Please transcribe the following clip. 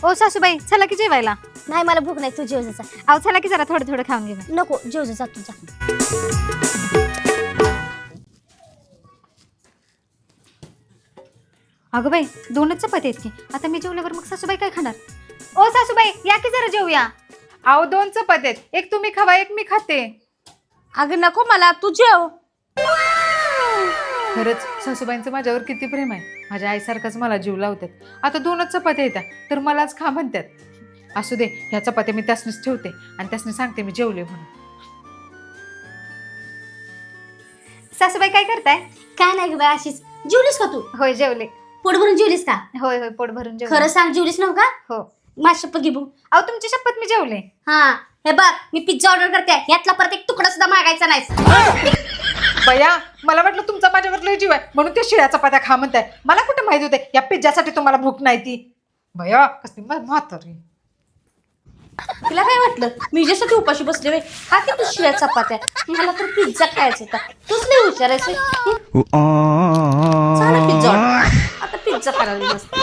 ओ सासूबाई चला की जेवायला. नाही मला भूक नाही, तू जेव जा. अहो चला की जरा थोडं थोडं खाऊन घेऊ. नको जेव जा तुझा. अगं बाई 2च चपाती आहेत की. आता मी जेवल्यावर मग सासूबाई काय खाणार? ओ सासूबाई या की जरा जेवूया. अहो 2 चपात्या आहेत, एक तुम्ही खावा एक मी खाते. अगं नको मला, तू जेव. खरंच सासूबाईंचं माझ्यावर किती प्रेम आहे. माझ्या आईसारखाच मला जीव लावतात. आता 2च चपात्या येतात तर मलाच खा म्हणतात. असू दे, ह्या चपात्या मी त्यासनीच ठेवते आणि त्यासनी सांगते मी जेवले म्हणून. सासूबाई काय करताय? काय नाही ग बाय, अशीच. जेवलीस का तू? होय जेवले. पोट भरून जेवलीस का? होय होय पोट भरून जेवले. खरं सांग, जेवलीस नव्ह का? हो. माझी शपथ घे बघू. अहो तुमची शपथ मी जेवले. हा हे बघ, मी पिझ्झा ऑर्डर करते, यातला परत एक तुकडा सुद्धा मागायचा नाही. बया मला वाटलं तुमचा माझ्यावर लय जीव आहे म्हणून त्या शिळ्या चपात्या खा म्हणताय. मला कुठे माहित होते या पिझ्झासाठी तुम्हाला भूक नाही ती. बया कसली म्हातारी. तिला काय वाटलं मी हिच्यासाठी उपाशी बसले वे? हा की तू शिळ्या चपात्या, मला तर पिझ्झा खायचा होता. तूच नाही विचारायचं. Pizza order. आता पिझ्झा खायला मस्त.